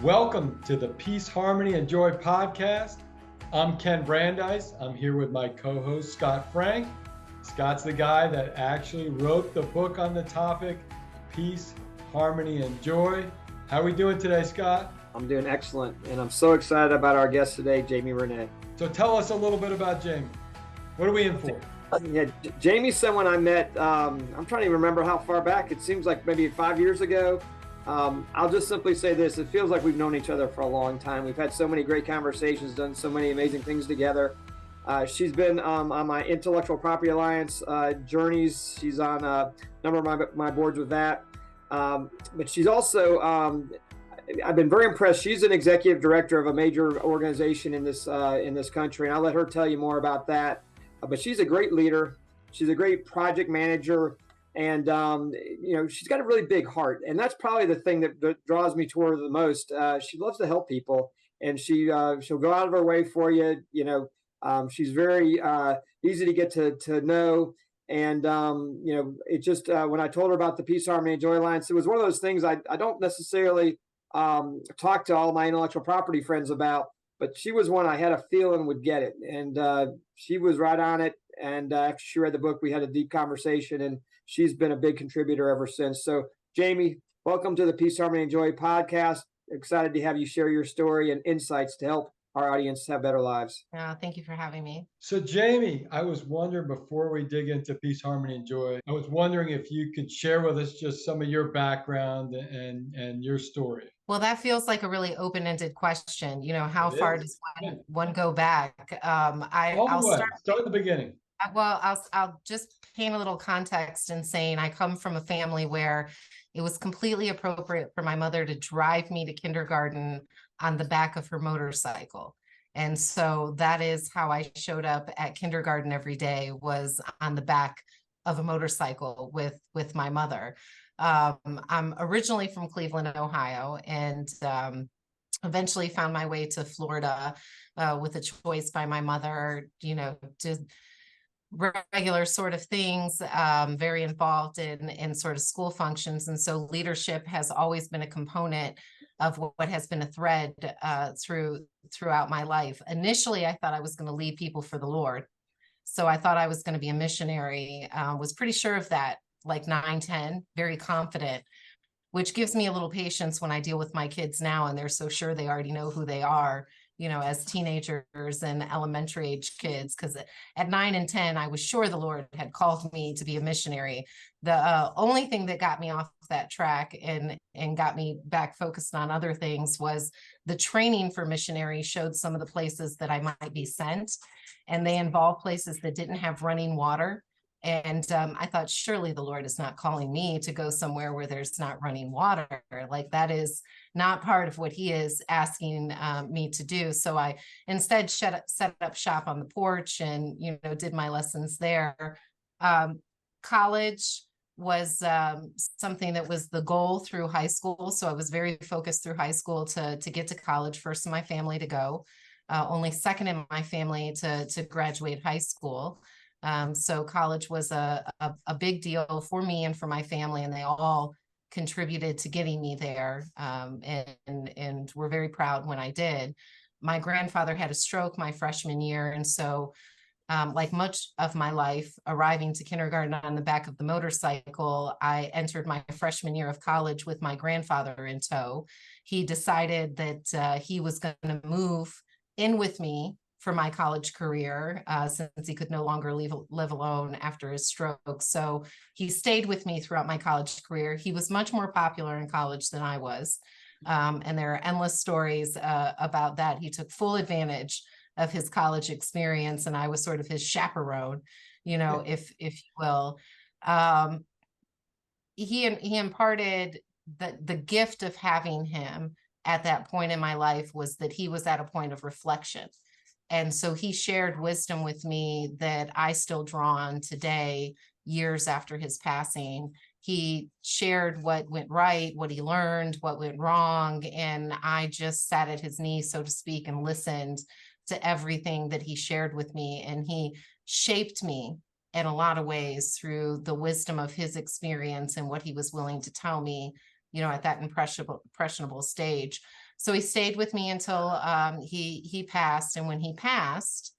Welcome to the Peace, Harmony, and Joy podcast. I'm Ken Brandeis. I'm here with my co-host, Scott Frank. Scott's the guy that actually wrote the book on the topic, Peace, Harmony, and Joy. How are we doing today, Scott? I'm doing excellent, and I'm so excited about our guest today, Jamie Renee. So tell us a little bit about Jamie. What are we in for? Jamie's someone I met, I'm trying to remember how far back. It seems like maybe 5 years ago. I'll just simply say this. It feels like we've known each other for a long time. We've had so many great conversations, done so many amazing things together. She's been on my Intellectual Property Alliance journeys. She's on a number of my boards with that. But she's also, I've been very impressed. She's an executive director of a major organization in this country, and I'll let her tell you more about that. But she's a great leader. She's a great project manager. And, she's got a really big heart. And that's probably the thing that draws me toward her the most. She loves to help people, and she'll go out of her way for you. She's very easy to get to know. And, it just when I told her about the Peace, Harmony, and Joy Alliance, it was one of those things I don't necessarily talk to all my intellectual property friends about. But she was one I had a feeling would get it. And she was right on it. And after she read the book, we had a deep conversation, and she's been a big contributor ever since. So, Jamie, welcome to the Peace, Harmony, and Joy podcast. Excited to have you share your story and insights to help our audience have better lives. Thank you for having me. So, Jamie, I was wondering before we dig into Peace, Harmony, and Joy, I was wondering if you could share with us just some of your background and your story. Well, that feels like a really open-ended question. How far does one go back? I'll start at the beginning. Well, I'll just paint a little context in saying I come from a family where it was completely appropriate for my mother to drive me to kindergarten on the back of her motorcycle. And so that is how I showed up at kindergarten every day, was on the back of a motorcycle with my mother. I'm originally from Cleveland, Ohio, and eventually found my way to Florida with a choice by my mother, to regular sort of things, very involved in sort of school functions. And so leadership has always been a component of what has been a thread throughout my life. Initially, I thought I was going to lead people for the Lord. So I thought I was going to be a missionary, was pretty sure of that, like 9, 10, very confident, which gives me a little patience when I deal with my kids now, and they're so sure they already know who they are, as teenagers and elementary age kids, because at 9 and 10, I was sure the Lord had called me to be a missionary. The only thing that got me off that track and got me back focused on other things was the training for missionary showed some of the places that I might be sent, and they involve places that didn't have running water. And I thought, surely the Lord is not calling me to go somewhere where there's not running water. Like, that is not part of what he is asking me to do. So I instead set up shop on the porch and, did my lessons there. College was something that was the goal through high school. So I was very focused through high school to get to college, first in my family to go, only second in my family to graduate high school. So college was a big deal for me and for my family, and they all contributed to getting me there. And we're very proud when I did. My grandfather had a stroke my freshman year. And so, like much of my life, arriving to kindergarten on the back of the motorcycle, I entered my freshman year of college with my grandfather in tow. He decided that he was going to move in with me for my college career, since he could no longer live alone after his stroke. So he stayed with me throughout my college career. He was much more popular in college than I was. And there are endless stories about that. He took full advantage of his college experience, and I was sort of his chaperone, if you will. He imparted the gift of having him at that point in my life was that he was at a point of reflection. And so he shared wisdom with me that I still draw on today, years after his passing. He shared what went right, what he learned, what went wrong. And I just sat at his knee, so to speak, and listened to everything that he shared with me. And he shaped me in a lot of ways through the wisdom of his experience and what he was willing to tell me, at that impressionable stage. So he stayed with me until he passed. And when he passed,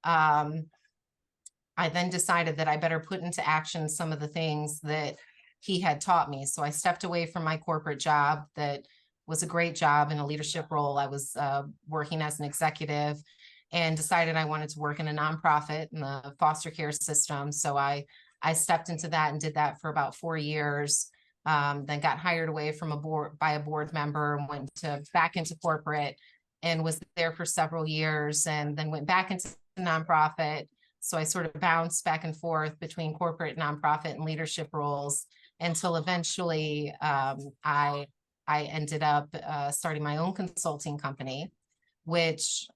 I then decided that I better put into action some of the things that he had taught me. So I stepped away from my corporate job that was a great job in a leadership role. I was working as an executive and decided I wanted to work in a nonprofit in the foster care system. So I stepped into that and did that for about 4 years. Then got hired away from by a board member and went back into corporate and was there for several years, and then went back into the nonprofit. So I sort of bounced back and forth between corporate, nonprofit, and leadership roles until eventually I ended up starting my own consulting company, which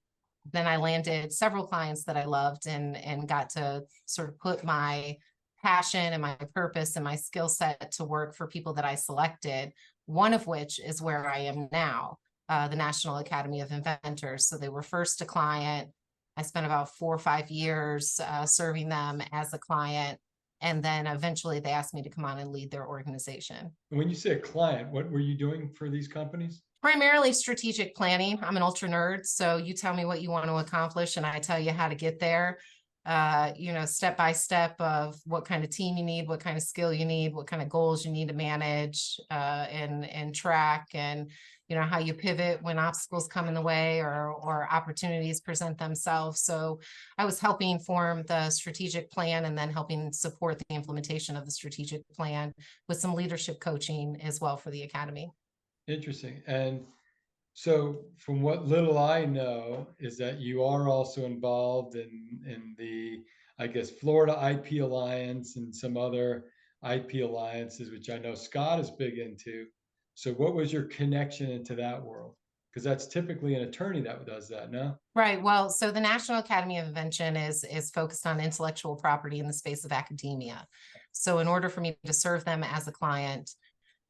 then I landed several clients that I loved and got to sort of put my passion and my purpose and my skill set to work for people that I selected, one of which is where I am now, the National Academy of Inventors. So they were first a client. I spent about 4 or 5 years serving them as a client. And then eventually they asked me to come on and lead their organization. When you say a client, what were you doing for these companies? Primarily strategic planning. I'm an ultra nerd. So you tell me what you want to accomplish and I tell you how to get there. Step by step of what kind of team you need, what kind of skill you need, what kind of goals you need to manage and track, and how you pivot when obstacles come in the way or opportunities present themselves. So I was helping form the strategic plan and then helping support the implementation of the strategic plan with some leadership coaching as well for the academy. Interesting. And so from what little I know is that you are also involved in the, I guess, Florida IP Alliance and some other IP alliances, which I know Scott is big into. So what was your connection into that world? Because that's typically an attorney that does that, no? Right. Well, so the National Academy of Invention is focused on intellectual property in the space of academia. So in order for me to serve them as a client,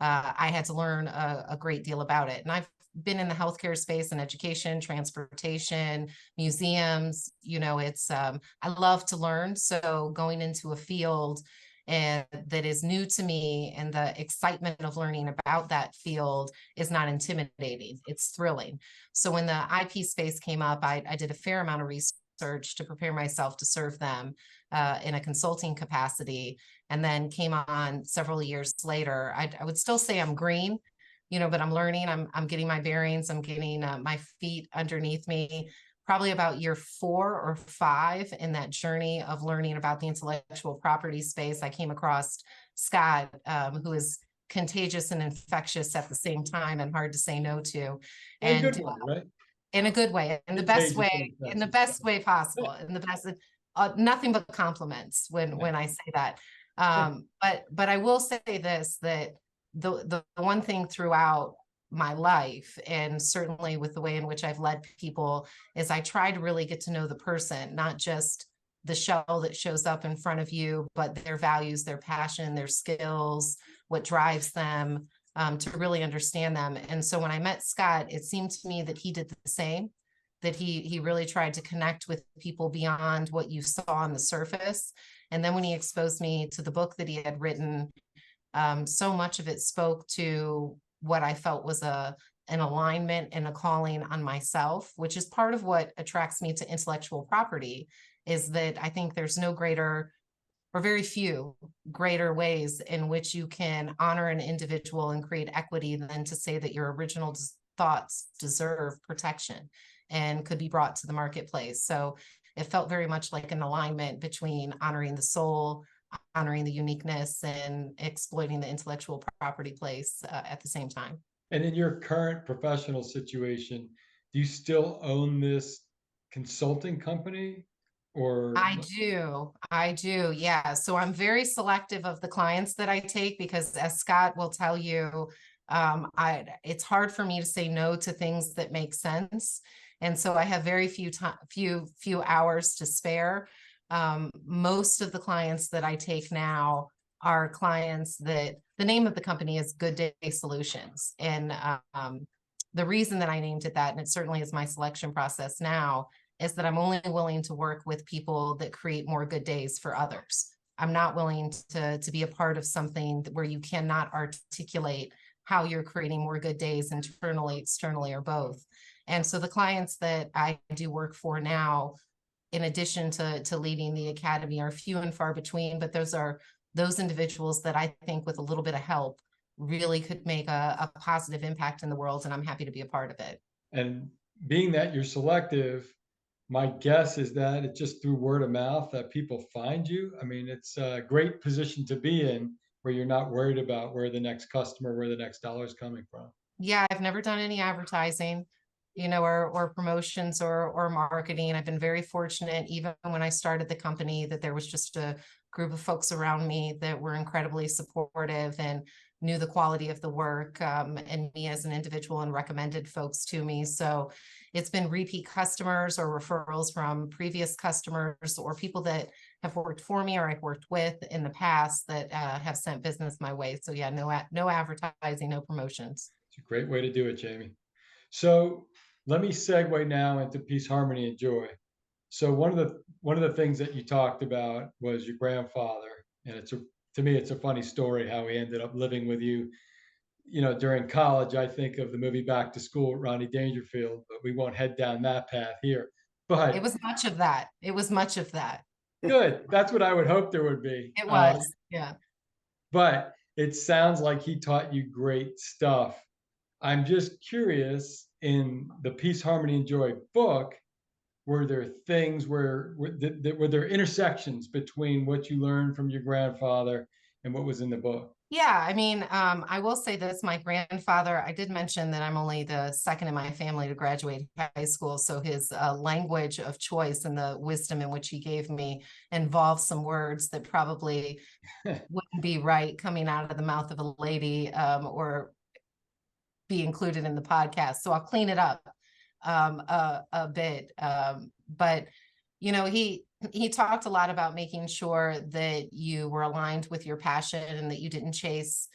I had to learn a great deal about it. And I've been in the healthcare space and education, transportation, museums. I love to learn. So going into a field that is new to me and the excitement of learning about that field is not intimidating. It's thrilling. So when the IP space came up, I did a fair amount of research to prepare myself to serve them in a consulting capacity, and then came on several years later. I would still say I'm green, but I'm learning. I'm getting my bearings. I'm getting my feet underneath me. Probably about year 4 or 5 in that journey of learning about the intellectual property space, I came across Scott, who is contagious and infectious at the same time and hard to say no to. In a good way, right? In a good way, in the best way possible, in the best, nothing but compliments when I say that. But I will say this, that the one thing throughout my life, and certainly with the way in which I've led people, is I try to really get to know the person, not just the shell that shows up in front of you, but their values, their passion, their skills, what drives them, to really understand them. And so when I met Scott, it seemed to me that he did the same, that he really tried to connect with people beyond what you saw on the surface. And then when he exposed me to the book that he had written, so much of it spoke to what I felt was an alignment and a calling on myself, which is part of what attracts me to intellectual property, is that I think there's no greater, or very few greater ways in which you can honor an individual and create equity than to say that your original thoughts deserve protection and could be brought to the marketplace. So it felt very much like an alignment between honoring the soul, honoring the uniqueness, and exploiting the intellectual property place at the same time. And in your current professional situation, do you still own this consulting company? Or I do. Yeah. So I'm very selective of the clients that I take, because as Scott will tell you, it's hard for me to say no to things that make sense. And so I have very few hours to spare. Most of the clients that I take now are clients that the name of the company is Good Day Solutions. And the reason that I named it that, and it certainly is my selection process now, is that I'm only willing to work with people that create more good days for others. I'm not willing to be a part of something where you cannot articulate how you're creating more good days internally, externally, or both. And so the clients that I do work for now, in addition to leading the academy, are few and far between, but those individuals that I think with a little bit of help really could make a positive impact in the world, and I'm happy to be a part of it. And being that you're selective, my guess is that it's just through word of mouth that people find you. I mean, it's a great position to be in where you're not worried about where the next customer, where the next dollar is coming from. Yeah, I've never done any advertising, or promotions or marketing. I've been very fortunate, even when I started the company, that there was just a group of folks around me that were incredibly supportive and knew the quality of the work, and me as an individual, and recommended folks to me. So it's been repeat customers or referrals from previous customers or people that have worked for me or I've worked with in the past that have sent business my way. So yeah, no advertising, no promotions. It's a great way to do it, Jamie. So let me segue now into peace, harmony, and joy. So one of the things that you talked about was your grandfather, and to me it's a funny story how he ended up living with you. During college, I think of the movie Back to School with Ronnie Dangerfield, but we won't head down that path here. It But was much of that. It was much of that. good, that's what I would hope there would be. It was, yeah. But it sounds like he taught you great stuff. I'm just curious, in the Peace, Harmony, and Joy book, were there things were there intersections between what you learned from your grandfather and what was in the book? Yeah, I mean, I will say this, my grandfather, I did mention that I'm only the second in my family to graduate high school. So his language of choice and the wisdom in which he gave me involves some words that probably wouldn't be right coming out of the mouth of a lady, or be included in the podcast. So I'll clean it up a bit. But he talked a lot about making sure that you were aligned with your passion and that you didn't chase,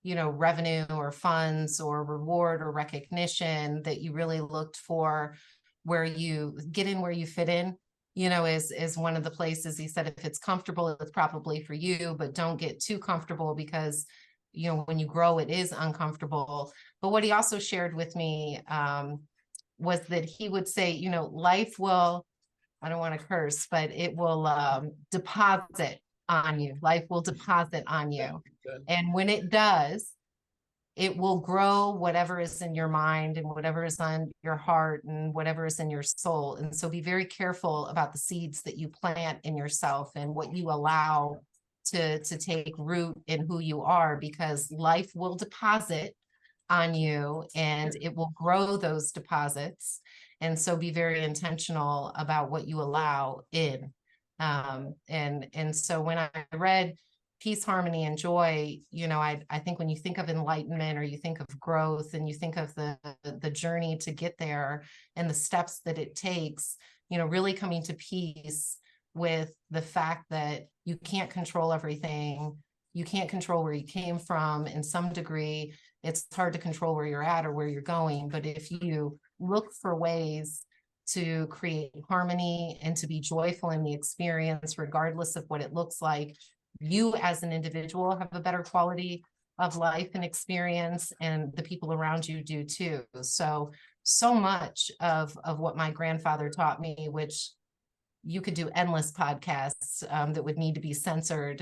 revenue or funds or reward or recognition, that you really looked for where you get in, where you fit in, is one of the places. He said, if it's comfortable, it's probably for you, but don't get too comfortable because, when you grow, it is uncomfortable. But what he also shared with me, was that he would say, life will, I don't want to curse, but it will deposit on you. Life will deposit on you. And when it does, it will grow whatever is in your mind and whatever is on your heart and whatever is in your soul. And so be very careful about the seeds that you plant in yourself and what you allow to take root in who you are, because life will deposit on you and it will grow those deposits. And so be very intentional about what you allow in. And so when I read Peace, Harmony, and Joy, I think when you think of enlightenment or you think of growth and you think of the journey to get there and the steps that it takes, really coming to peace with the fact that you can't control everything. You can't control where you came from. In some degree, it's hard to control where you're at or where you're going. But if you look for ways to create harmony and to be joyful in the experience, regardless of what it looks like, you as an individual have a better quality of life and experience, and the people around you do too. So much of what my grandfather taught me, which you could do endless podcasts that would need to be censored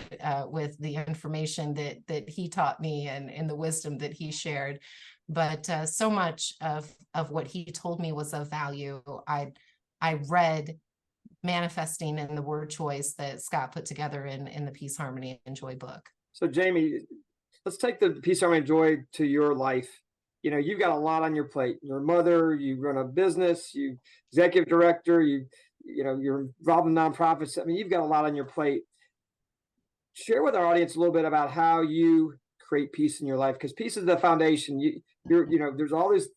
with the information that he taught me and the wisdom that he shared. But so much of what he told me was of value. I read manifesting in the word choice that Scott put together in the Peace, Harmony, and Joy book. So Jamie, let's take the Peace, Harmony, and Joy to your life. You've got a lot on your plate. You're a mother, you run a business, you executive director, you're involved in nonprofits. I mean, you've got a lot on your plate. Share with our audience a little bit about how you create peace in your life, because peace is the foundation. There's all these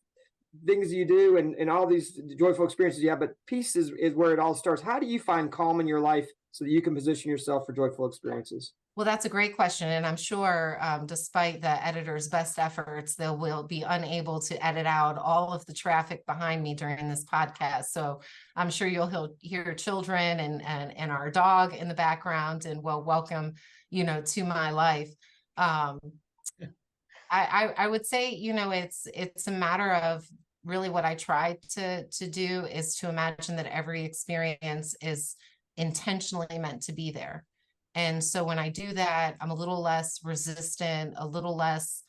things you do and all these joyful experiences you have, but peace is where it all starts. How do you find calm in your life so that you can position yourself for joyful experiences? Well, that's a great question. And I'm sure despite the editor's best efforts, they will be unable to edit out all of the traffic behind me during this podcast. So I'm sure you'll hear children and our dog in the I would say, it's a matter of really what I try to do is to imagine that every experience is intentionally meant to be there. And so when I do that, I'm a little less resistant, a little less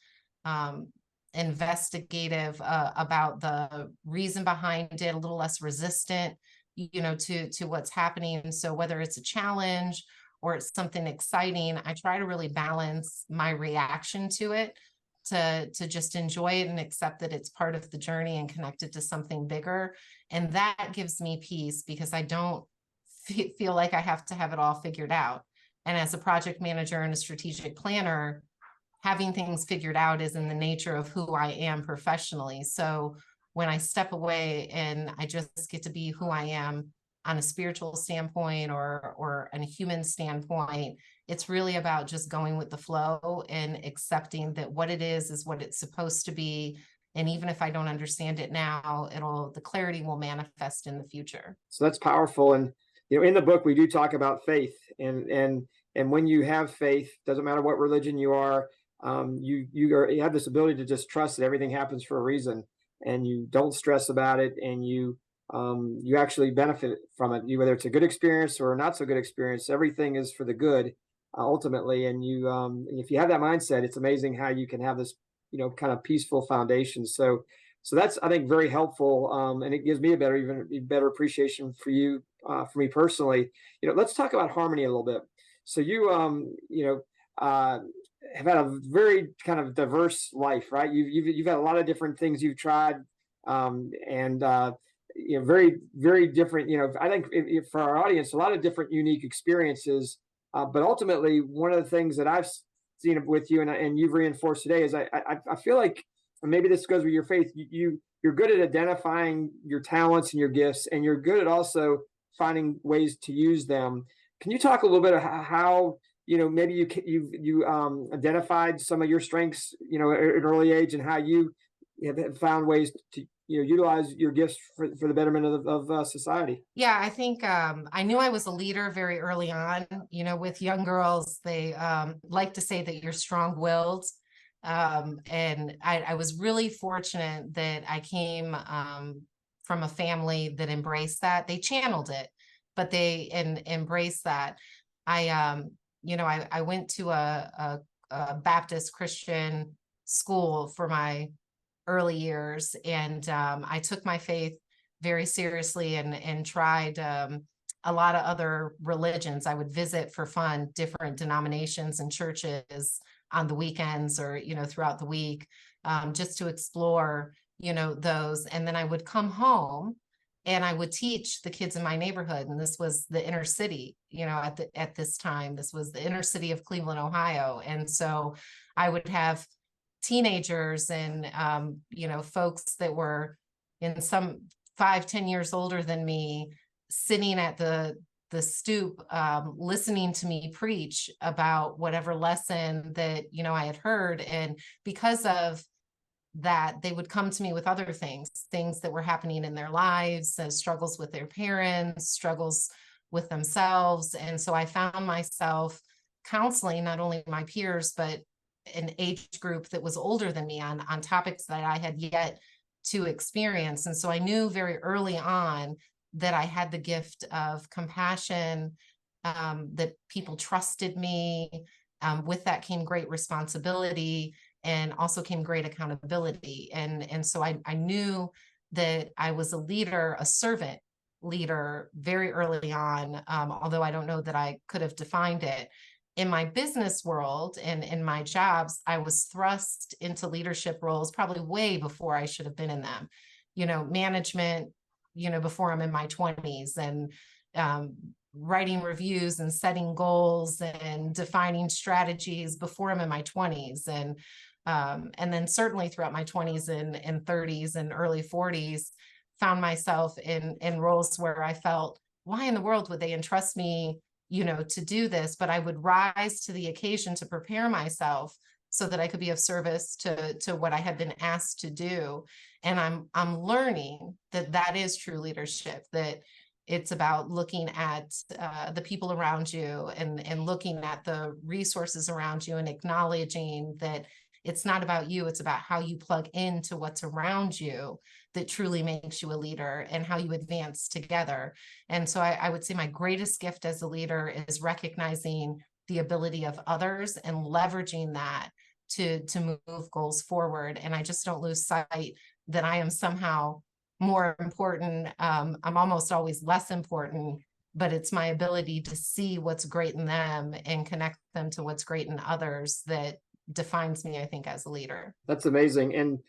investigative about the reason behind it, a little less resistant, to what's happening. And so whether it's a challenge or it's something exciting, I try to really balance my reaction to it to just enjoy it and accept that it's part of the journey and connected to something bigger. And that gives me peace because I don't feel like I have to have it all figured out. And as a project manager and a strategic planner, having things figured out is in the nature of who I am professionally. So when I step away and I just get to be who I am on a spiritual standpoint or a human standpoint, it's really about just going with the flow and accepting that what it is what it's supposed to be. And even if I don't understand it now, the clarity will manifest in the future. So that's powerful. And in the book we do talk about faith, and when you have faith, doesn't matter what religion you are, you have this ability to just trust that everything happens for a reason, and you don't stress about it, and you actually benefit from it. Whether it's a good experience or a not so good experience, everything is for the good ultimately. And if you have that mindset, it's amazing how you can have this kind of peaceful foundation. So that's, I think, very helpful, and it gives me a better appreciation for you, for me personally. Let's talk about harmony a little bit. So you have had a very kind of diverse life, right? You've had a lot of different things you've tried, and very, very different. I think for our audience, a lot of different unique experiences. But ultimately, one of the things that I've seen with you and you've reinforced today is I feel like, and maybe this goes with your faith, you're good at identifying your talents and your gifts, and you're good at also finding ways to use them. Can you talk a little bit about how maybe you identified some of your strengths at an early age, and how you have found ways to utilize your gifts for the betterment of society? Yeah, I think I knew I was a leader very early on. With young girls, they like to say that you're strong-willed. And I was really fortunate that I came from a family that embraced that. They channeled it, but they embraced that. I went to a Baptist Christian school for my early years, and I took my faith very seriously and tried a lot of other religions. I would visit for fun different denominations and churches on the weekends or throughout the week, just to explore those. And then I would come home and I would teach the kids in my neighborhood, and this was the inner city. At this time, this was the inner city of Cleveland, Ohio. And so I would have teenagers and folks that were in some 5-10 years older than me sitting at the stoop, listening to me preach about whatever lesson that I had heard. And because of that, they would come to me with other things that were happening in their lives, struggles with their parents, struggles with themselves. And so I found myself counseling not only my peers, but an age group that was older than me on topics that I had yet to experience. And so I knew very early on that I had the gift of compassion, that people trusted me. With that came great responsibility, and also came great accountability. And so I knew that I was a leader, a servant leader very early on, although I don't know that I could have defined it. In my business world and in my jobs, I was thrust into leadership roles probably way before I should have been in them. Management, before I'm in my 20s, and writing reviews and setting goals and defining strategies before I'm in my 20s. And then certainly throughout my 20s and 30s and early 40s, found myself in roles where I felt, why in the world would they entrust me to do this? But I would rise to the occasion to prepare myself so that I could be of service to what I had been asked to do. And I'm learning that is true leadership, that it's about looking at the people around you and looking at the resources around you and acknowledging that It's not about you. It's about how you plug into what's around you that truly makes you a leader and how you advance together. And so I would say my greatest gift as a leader is recognizing the ability of others and leveraging that to move goals forward. And I just don't lose sight that I am somehow more important. I'm almost always less important, but it's my ability to see what's great in them and connect them to what's great in others that defines me, I think, as a leader. That's amazing. And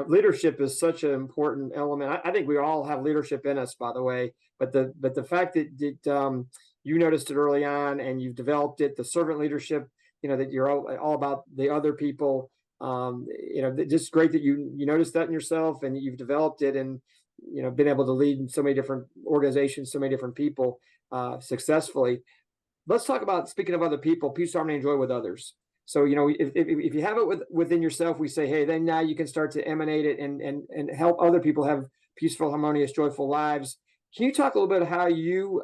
leadership is such an important element. I think we all have leadership in us, by the way. But the fact that you noticed it early on and you've developed it, the servant leadership, that you're all about the other people. Just great that you noticed that in yourself and you've developed it, and been able to lead so many different organizations, so many different people successfully. Let's talk about, speaking of other people, peace, harmony, and joy with others. So, if you have it within yourself, we say, hey, then now you can start to emanate it and help other people have peaceful, harmonious, joyful lives. Can you talk a little bit how you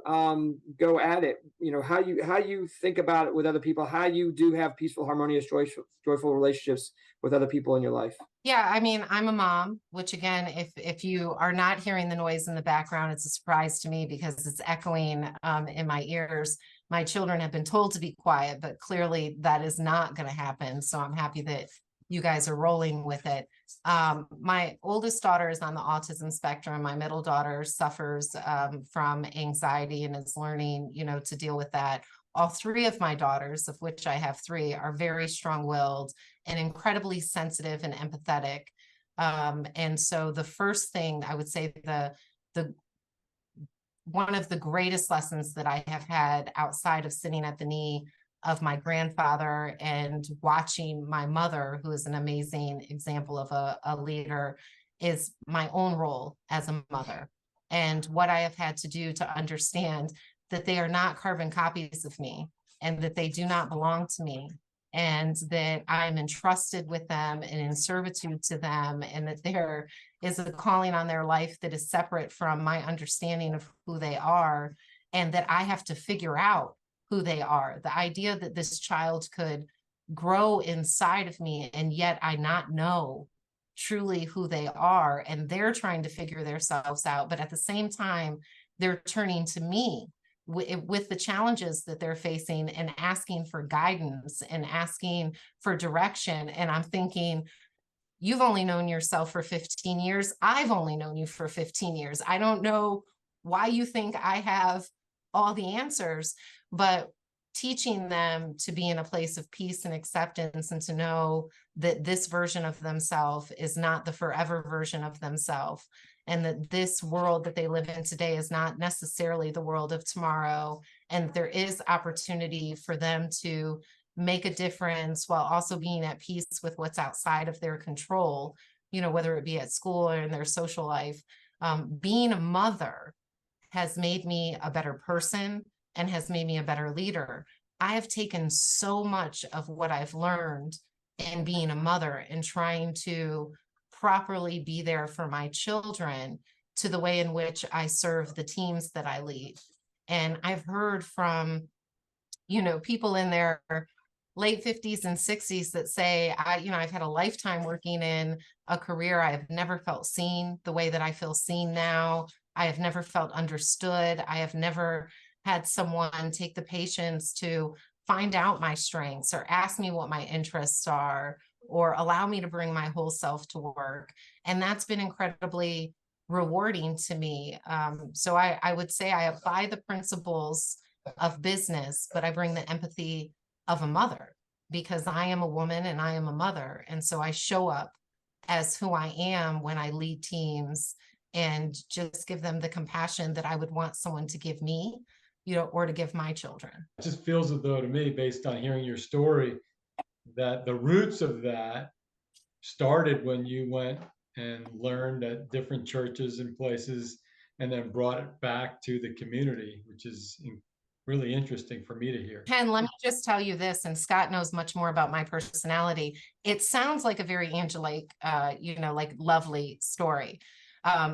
go at it? How you think about it with other people, how you do have peaceful, harmonious, joyful relationships with other people in your life? Yeah, I mean, I'm a mom, which again, if you are not hearing the noise in the background, it's a surprise to me because it's echoing in my ears. My children have been told to be quiet, but clearly that is not going to happen. So I'm happy that you guys are rolling with it. My oldest daughter is on the autism spectrum. My middle daughter suffers from anxiety and is learning, to deal with that. All three of my daughters, of which I have three, are very strong-willed and incredibly sensitive and empathetic. And so the first thing I would say, the one of the greatest lessons that I have had outside of sitting at the knee of my grandfather and watching my mother, who is an amazing example of a leader, is my own role as a mother and what I have had to do to understand that they are not carbon copies of me and that they do not belong to me, and that I'm entrusted with them and in servitude to them, and that there is a calling on their life that is separate from my understanding of who they are, and that I have to figure out who they are. The idea that this child could grow inside of me and yet I not know truly who they are, and they're trying to figure themselves out, but at the same time, they're turning to me with the challenges that they're facing and asking for guidance and asking for direction. And I'm thinking, you've only known yourself for 15 years. I've only known you for 15 years. I don't know why you think I have all the answers, but teaching them to be in a place of peace and acceptance and to know that this version of themselves is not the forever version of themselves, and that this world that they live in today is not necessarily the world of tomorrow, and there is opportunity for them to make a difference while also being at peace with what's outside of their control, whether it be at school or in their social life. Being a mother has made me a better person and has made me a better leader. I have taken so much of what I've learned in being a mother and trying to properly be there for my children to the way in which I serve the teams that I lead. And I've heard from, people in their late 50s and 60s that say, I've had a lifetime working in a career. I have never felt seen the way that I feel seen now. I have never felt understood. I have never had someone take the patience to find out my strengths or ask me what my interests are or allow me to bring my whole self to work. And that's been incredibly rewarding to me. So I would say I apply the principles of business, but I bring the empathy of a mother because I am a woman and I am a mother. And so I show up as who I am when I lead teams and just give them the compassion that I would want someone to give me, or to give my children. It just feels as though to me, based on hearing your story, that the roots of that started when you went and learned at different churches and places and then brought it back to the community, which is really interesting for me to hear. Ken, let me just tell you this, and Scott knows much more about my personality. It sounds like a very angelic, like lovely story.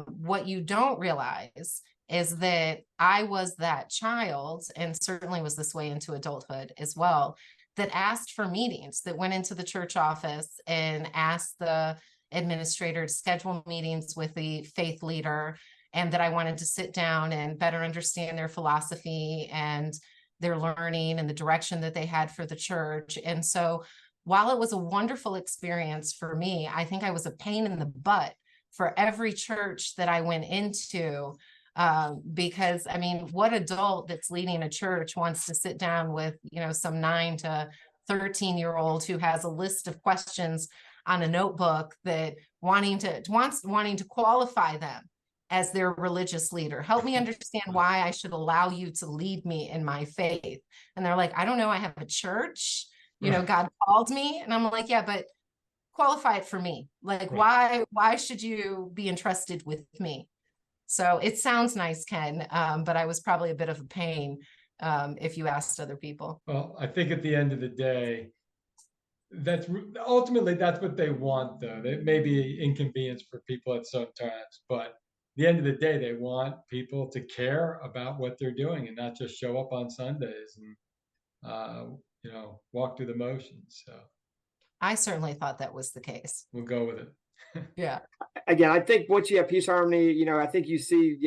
What you don't realize is that I was that child, and certainly was this way into adulthood as well, that asked for meetings, that went into the church office and asked the administrator to schedule meetings with the faith leader, and that I wanted to sit down and better understand their philosophy and their learning and the direction that they had for the church. And so while it was a wonderful experience for me, I think I was a pain in the butt for every church that I went into. Because I mean, what adult that's leading a church wants to sit down with, some 9 to 13-year-old who has a list of questions on a notebook that wanting to qualify them as their religious leader. Help me understand why I should allow you to lead me in my faith. And they're like, I don't know, I have a church, God called me. And I'm like, yeah, but qualify it for me. Like, why should you be entrusted with me? So it sounds nice, Ken, but I was probably a bit of a pain if you asked other people. Well, I think at the end of the day, that's ultimately what they want, though. It may be inconvenience for people at some times, but at the end of the day, they want people to care about what they're doing and not just show up on Sundays and walk through the motions. So I certainly thought that was the case. we'll go with it. Yeah. Again, I think once you have peace, harmony, I think you see,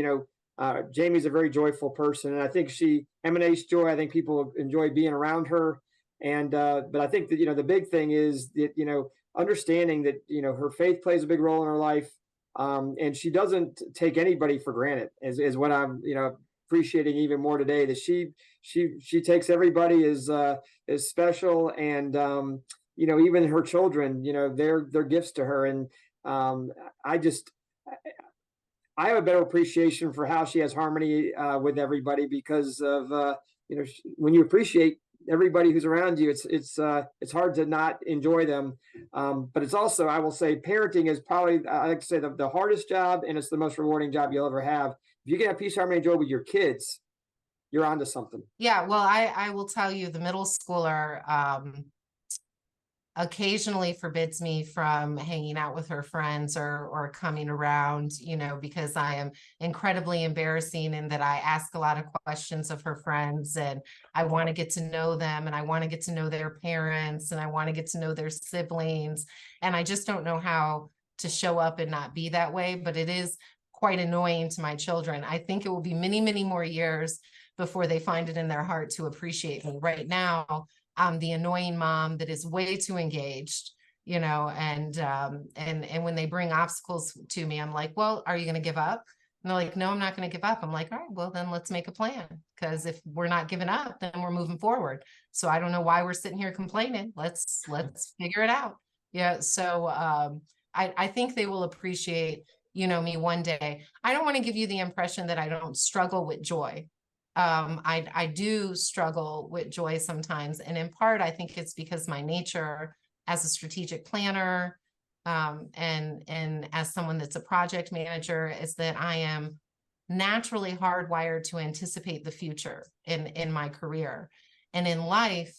Jamie's a very joyful person, and I think she emanates joy. I think people enjoy being around her. And, but I think that, the big thing is that, understanding that, her faith plays a big role in her life. And she doesn't take anybody for granted is what I'm, appreciating even more today, that she takes everybody as special. And, even her children, they're gifts to her. And, I have a better appreciation for how she has harmony with everybody because of, when you appreciate everybody who's around you, it's hard to not enjoy them. But it's also, I will say, parenting is probably, I like to say, the hardest job, and it's the most rewarding job you'll ever have. If you can have peace, harmony, and joy with your kids, you're onto something. Yeah, well, I will tell you, the middle schooler occasionally forbids me from hanging out with her friends or coming around, because I am incredibly embarrassing, and that I ask a lot of questions of her friends, and I want to get to know them, and I want to get to know their parents, and I want to get to know their siblings. And I just don't know how to show up and not be that way, but it is quite annoying to my children. I think it will be many, many more years before they find it in their heart to appreciate me. Right now, I'm the annoying mom that is way too engaged, and when they bring obstacles to me, I'm like, well, are you going to give up? And they're like, no, I'm not going to give up. I'm like, all right, well, then let's make a plan. Because if we're not giving up, then we're moving forward. So I don't know why we're sitting here complaining. Let's figure it out. Yeah. So I think they will appreciate, me one day. I don't want to give you the impression that I don't struggle with joy. I do struggle with joy sometimes. And in part, I think it's because my nature as a strategic planner, and as someone that's a project manager, is that I am naturally hardwired to anticipate the future in my career. And in life,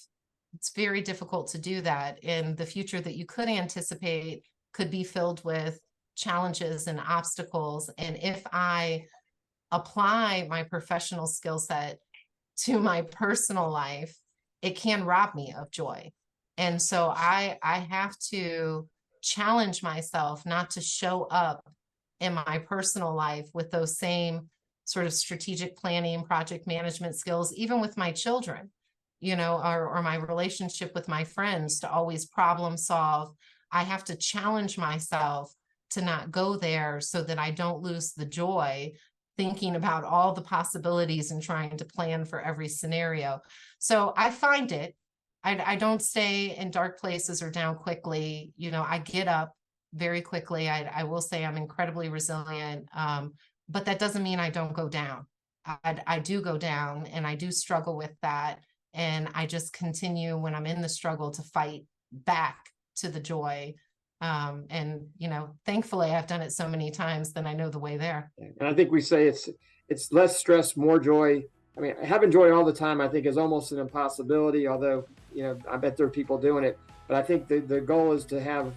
it's very difficult to do that. And the future that you could anticipate could be filled with challenges and obstacles. And if I apply my professional skill set to my personal life, it can rob me of joy. And so I have to challenge myself not to show up in my personal life with those same sort of strategic planning, project management skills, even with my children, or my relationship with my friends, to always problem solve. I have to challenge myself to not go there so that I don't lose the joy thinking about all the possibilities and trying to plan for every scenario. So I find it, I don't stay in dark places or down quickly. I get up very quickly. I will say I'm incredibly resilient, but that doesn't mean I don't go down. I do go down, and I do struggle with that. And I just continue, when I'm in the struggle, to fight back to the joy. And thankfully I've done it so many times that I know the way there. And I think we say it's less stress, more joy. I mean, having joy all the time, I think, is almost an impossibility, although, I bet there are people doing it. But I think the goal is to have,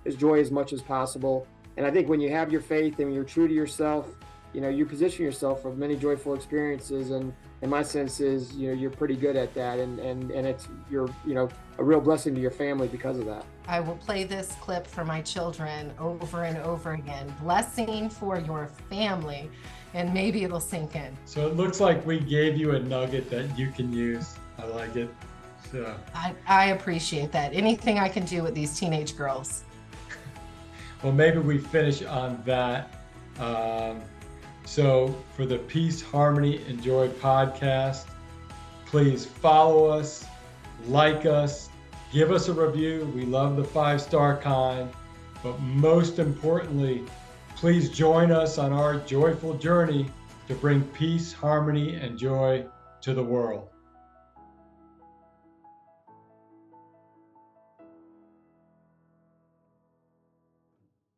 as joy as much as possible. And I think when you have your faith and when you're true to yourself, you position yourself for many joyful experiences, and my sense is, you're pretty good at that, and it's, you're, a real blessing to your family because of that. I will play this clip for my children over and over again. Blessing for your family, and maybe it'll sink in. So it looks like we gave you a nugget that you can use. I like it. So I appreciate that. Anything I can do with these teenage girls. well, maybe we finish on that. So for the Peace, Harmony, and Joy podcast, please follow us, like us, give us a review. We love the 5-star kind, but most importantly, please join us on our joyful journey to bring peace, harmony, and joy to the world.